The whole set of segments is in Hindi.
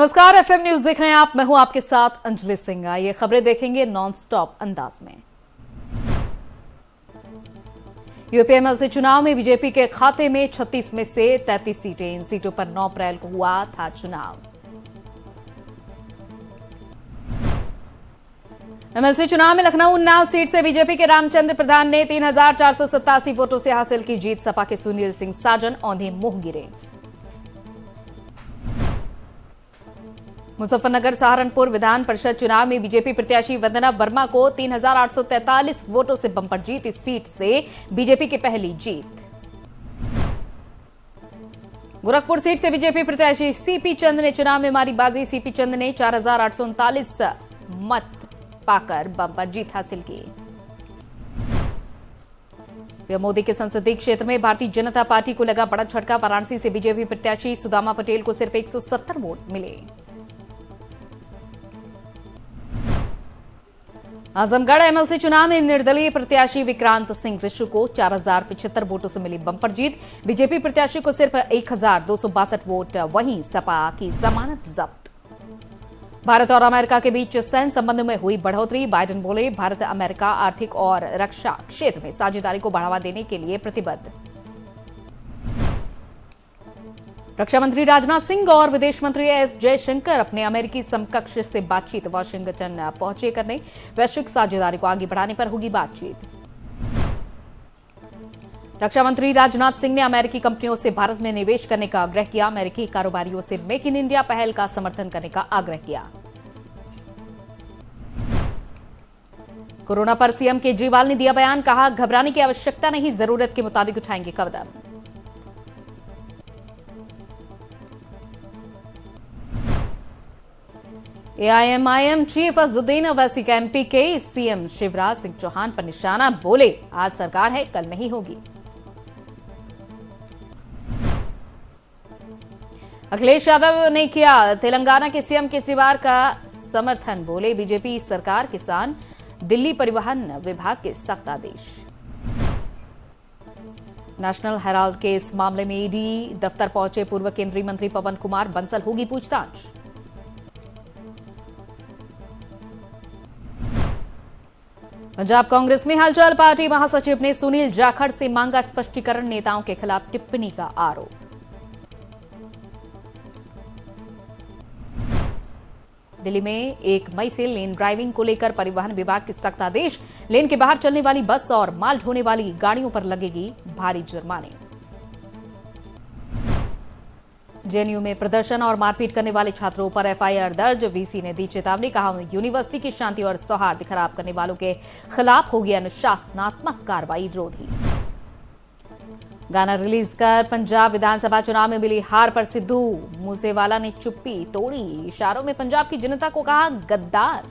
नमस्कार, एफएम न्यूज देख रहे हैं आप। मैं हूं आपके साथ अंजलि सिंह। ये खबरें देखेंगे नॉन स्टॉप अंदाज में। यूपी एमएलसी चुनाव में बीजेपी के खाते में 36 में से 33 सीटें। इन सीटों पर 9 अप्रैल को हुआ था चुनाव। एमएलसी चुनाव में लखनऊ उन्नाव सीट से बीजेपी के रामचंद्र प्रधान ने 3487 वोटों से हासिल की जीत। सपा के सुनील सिंह साजन औंधे मुंह गिरे। मुजफ्फरनगर सहारनपुर विधान परिषद चुनाव में बीजेपी प्रत्याशी वंदना वर्मा को 3843 वोटों से बंपर जीत। इस सीट से बीजेपी की पहली जीत। गोरखपुर सीट से बीजेपी प्रत्याशी सीपी चंद ने चुनाव में मारी बाजी। सीपी चंद ने 4839 मत पाकर बंपर जीत हासिल की। मोदी के संसदीय क्षेत्र में भारतीय जनता पार्टी को लगा बड़ा झटका। वाराणसी से बीजेपी प्रत्याशी सुदामा पटेल को सिर्फ 170 वोट मिले। आजमगढ़ एमएलसी चुनाव में निर्दलीय प्रत्याशी विक्रांत सिंह ऋषु को 4075 वोटों से मिली बंपर जीत। बीजेपी प्रत्याशी को सिर्फ 1262 वोट। वहीं सपा की जमानत जब्त। भारत और अमेरिका के बीच सैन्य संबंधों में हुई बढ़ोतरी। बाइडेन बोले, भारत अमेरिका आर्थिक और रक्षा क्षेत्र में साझेदारी को बढ़ावा देने के लिए प्रतिबद्ध। रक्षा मंत्री राजनाथ सिंह और विदेश मंत्री एस जयशंकर अपने अमेरिकी समकक्ष से बातचीत। वाशिंगटन पहुंचे करने। वैश्विक साझेदारी को आगे बढ़ाने पर होगी बातचीत। रक्षा मंत्री राजनाथ सिंह ने अमेरिकी कंपनियों से भारत में निवेश करने का आग्रह किया। अमेरिकी कारोबारियों से मेक इन इंडिया पहल का समर्थन करने का आग्रह किया। कोरोना पर सीएम केजरीवाल ने दिया बयान। कहा, घबराने की आवश्यकता नहीं, जरूरत के मुताबिक उठाएंगे कदम। एआईएमआईएम चीफ असदुद्दीन ओवैसी का एमपी के सीएम शिवराज सिंह चौहान पर निशाना। बोले, आज सरकार है, कल नहीं होगी। अखिलेश यादव ने किया तेलंगाना के सीएम केसीआर का समर्थन। बोले, बीजेपी सरकार किसान, दिल्ली परिवहन विभाग के सख्त आदेश। नेशनल हेराल्ड के इस मामले में ईडी दफ्तर पहुंचे पूर्व केंद्रीय मंत्री पवन कुमार बंसल। होगी पूछताछ। पंजाब कांग्रेस में हलचल। पार्टी महासचिव ने सुनील जाखड़ से मांगा स्पष्टीकरण। नेताओं के खिलाफ टिप्पणी का आरोप। दिल्ली में 1 मई से लेन ड्राइविंग को लेकर परिवहन विभाग के सख्त आदेश। लेन के बाहर चलने वाली बस और माल ढोने वाली गाड़ियों पर लगेगी भारी जुर्माने। जेएनयू में प्रदर्शन और मारपीट करने वाले छात्रों पर एफआईआर दर्ज। वीसी ने दी चेतावनी। कहा, यूनिवर्सिटी की शांति और सौहार्द खराब करने वालों के खिलाफ होगी अनुशासनात्मक कार्रवाई। विरोधी गाना रिलीज कर पंजाब विधानसभा चुनाव में मिली हार पर सिद्धू मूसेवाला ने चुप्पी तोड़ी। इशारों में पंजाब की जनता को कहा गद्दार।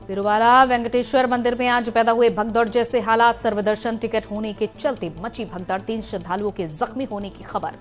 तिरुवाला वेंकटेश्वर मंदिर में आज पैदा हुए भगदड़ जैसे हालात। सर्वदर्शन टिकट होने के चलते मची भगदड़। 3 श्रद्धालुओं के जख्मी होने की खबर।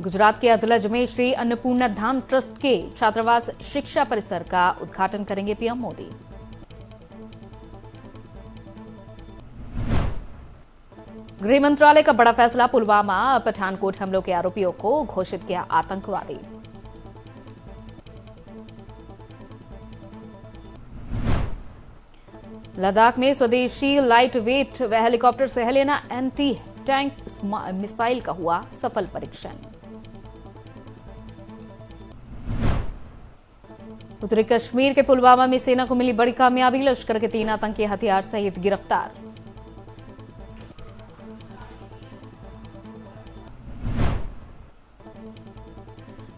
गुजरात के अदलज में श्री अन्नपूर्णा धाम ट्रस्ट के छात्रावास शिक्षा परिसर का उद्घाटन करेंगे पीएम मोदी। गृह मंत्रालय का बड़ा फैसला। पुलवामा पठानकोट हमलों के आरोपियों को घोषित किया आतंकवादी। लद्दाख में स्वदेशी लाइट वेट व हेलीकॉप्टर से हेलेना एंटी टैंक मिसाइल का हुआ सफल परीक्षण। उत्तरी कश्मीर के पुलवामा में सेना को मिली बड़ी कामयाबी। लश्कर के 3 आतंकी हथियार सहित गिरफ्तार।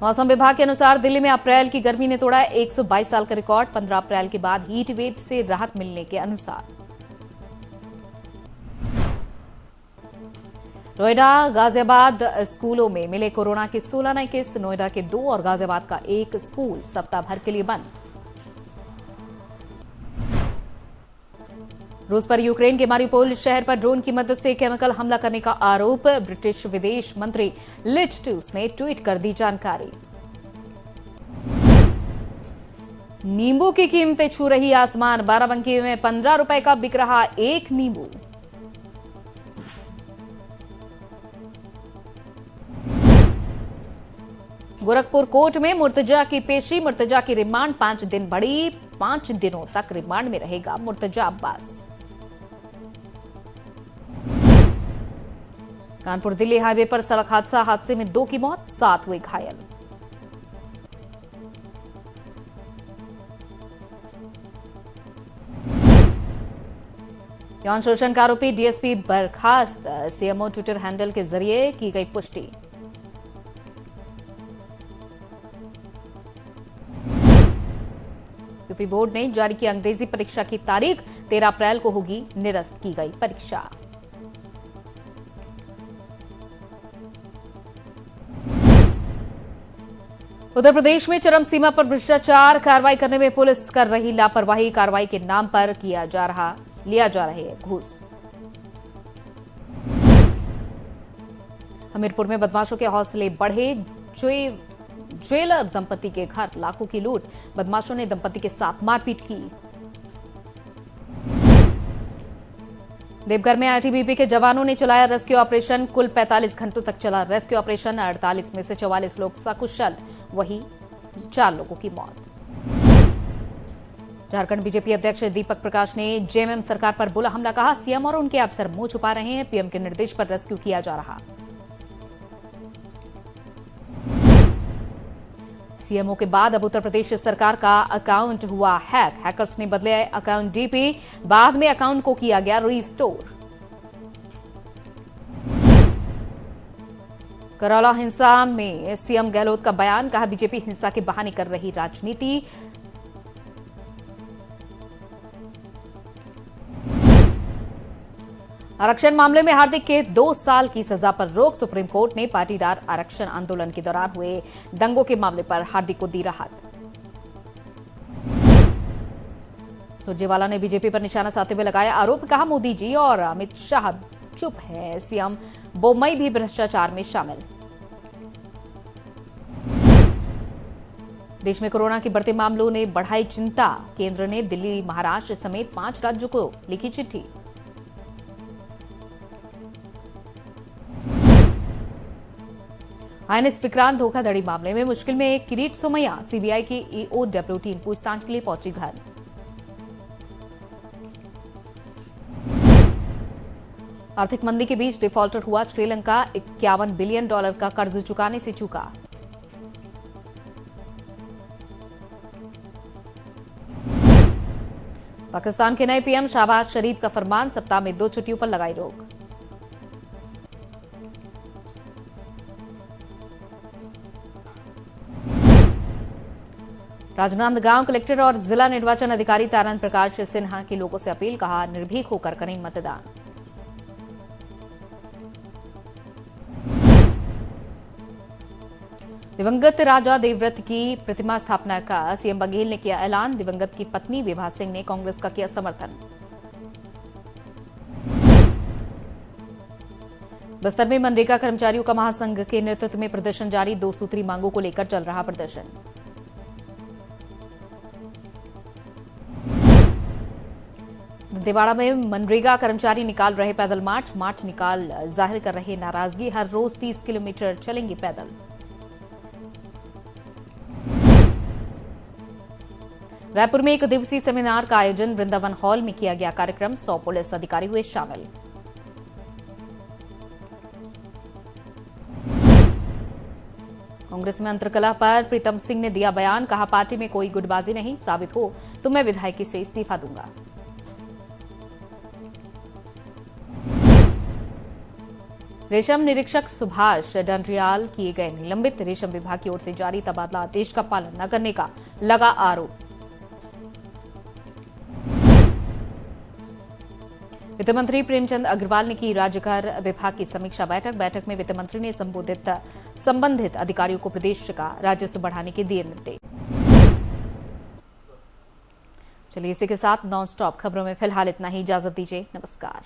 मौसम विभाग के अनुसार दिल्ली में अप्रैल की गर्मी ने तोड़ा 122 साल का रिकॉर्ड। 15 अप्रैल के बाद हीट वेव से राहत मिलने के अनुसार। नोएडा गाजियाबाद स्कूलों में मिले कोरोना के 16 नए केस। नोएडा के 2 और गाजियाबाद का 1 स्कूल सप्ताह भर के लिए बंद। रूस पर यूक्रेन के मारिउपोल शहर पर ड्रोन की मदद से केमिकल हमला करने का आरोप। ब्रिटिश विदेश मंत्री लिज ट्रूस ने ट्वीट कर दी जानकारी। नींबू की कीमतें छू रही आसमान। बाराबंकी में 15 रुपए का बिक रहा एक नींबू। गोरखपुर कोर्ट में मुर्तजा की पेशी। मुर्तजा की रिमांड 5 दिन बढ़ी। 5 दिनों तक रिमांड में रहेगा मुर्तजा अब्बास। कानपुर दिल्ली हाईवे पर सड़क हादसे में 2 की मौत, 7 हुए घायल। यौन शोषण का आरोपी डीएसपी बर्खास्त। सीएमओ ट्विटर हैंडल के जरिए की गई पुष्टि। यूपी बोर्ड ने जारी की अंग्रेजी परीक्षा की तारीख। 13 अप्रैल को होगी निरस्त की गई परीक्षा। उत्तर प्रदेश में चरम सीमा पर भ्रष्टाचार। कार्रवाई करने में पुलिस कर रही लापरवाही। कार्रवाई के नाम पर लिया जा रहे घूस। हमीरपुर में बदमाशों के हौसले बढ़े। ज्वेलर दंपति के घर लाखों की लूट। बदमाशों ने दंपति के साथ मारपीट की। देवघर में आईटीबीपी के जवानों ने चलाया रेस्क्यू ऑपरेशन। कुल 45 घंटों तक चला रेस्क्यू ऑपरेशन। 48 में से 44 लोग सकुशल, वहीं 4 लोगों की मौत। झारखंड बीजेपी अध्यक्ष दीपक प्रकाश ने जेएमएम सरकार पर बोला हमला। कहा सीएम और उनके अफसर मुंह छुपा रहे हैं। पीएम के निर्देश पर रेस्क्यू किया जा रहा। सीएमओ के बाद अब उत्तर प्रदेश सरकार का अकाउंट हुआ हैक। हैकर्स ने बदले अकाउंट डीपी। बाद में अकाउंट को किया गया रिस्टोर। करौला हिंसा में सीएम गहलोत का बयान। कहा बीजेपी हिंसा के बहाने कर रही राजनीति। आरक्षण मामले में हार्दिक के 2 साल की सजा पर रोक। सुप्रीम कोर्ट ने पाटीदार आरक्षण आंदोलन के दौरान हुए दंगों के मामले पर हार्दिक को दी राहत। सुरजेवाला ने बीजेपी पर निशाना साधते हुए लगाया आरोप। कहा मोदी जी और अमित शाह चुप है। सीएम बोम्मई भी भ्रष्टाचार में शामिल। देश में कोरोना के बढ़ते मामलों ने बढ़ाई चिंता। केंद्र ने दिल्ली, महाराष्ट्र समेत 5 राज्यों को लिखी चिट्ठी। आईएनएस विक्रांत धोखाधड़ी मामले में मुश्किल में किरीट सोमैया। सीबीआई की ईओडब्ल्यू टीम पूछताछ के लिए पहुंची घर। आर्थिक मंदी के बीच डिफॉल्टर हुआ श्रीलंका। $51 बिलियन का कर्ज चुकाने से चूका। पाकिस्तान के नए पीएम शहबाज शरीफ का फरमान। सप्ताह में 2 छुट्टियों पर लगाई रोक। राजनांदगांव कलेक्टर और जिला निर्वाचन अधिकारी तारण प्रकाश सिन्हा की लोगों से अपील। कहा निर्भीक होकर करें मतदान। दिवंगत राजा देवव्रत की प्रतिमा स्थापना का सीएम बघेल ने किया ऐलान। दिवंगत की पत्नी विभा सिंह ने कांग्रेस का किया समर्थन। बस्तर में मनरेगा कर्मचारियों का महासंघ के नेतृत्व में प्रदर्शन जारी। 2 सूत्री मांगों को लेकर चल रहा प्रदर्शन। दंतेवाड़ा में मनरेगा कर्मचारी निकाल रहे पैदल मार्च निकाल जाहिर कर रहे नाराजगी। हर रोज 30 किलोमीटर चलेंगे पैदल। रायपुर में 1 दिवसीय सेमिनार का आयोजन। वृंदावन हॉल में किया गया कार्यक्रम। 100 पुलिस अधिकारी हुए शामिल। कांग्रेस में अंतरकलह पर प्रीतम सिंह ने दिया बयान। कहा पार्टी में कोई गुटबाजी नहीं, साबित हो तो मैं विधायकी से इस्तीफा दूंगा। रेशम निरीक्षक सुभाष डंडरियाल किए गए निलंबित। रेशम विभाग की ओर से जारी तबादला आदेश का पालन न करने का लगा आरोप। वित्त मंत्री प्रेमचंद अग्रवाल ने की राज्यकर विभाग की समीक्षा बैठक में वित्त मंत्री ने संबंधित अधिकारियों को प्रदेश का राजस्व बढ़ाने के दिए निर्देश। चलिए इसी के साथ नॉन स्टॉप खबरों में फिलहाल इतना ही। इजाजत दीजिए। नमस्कार।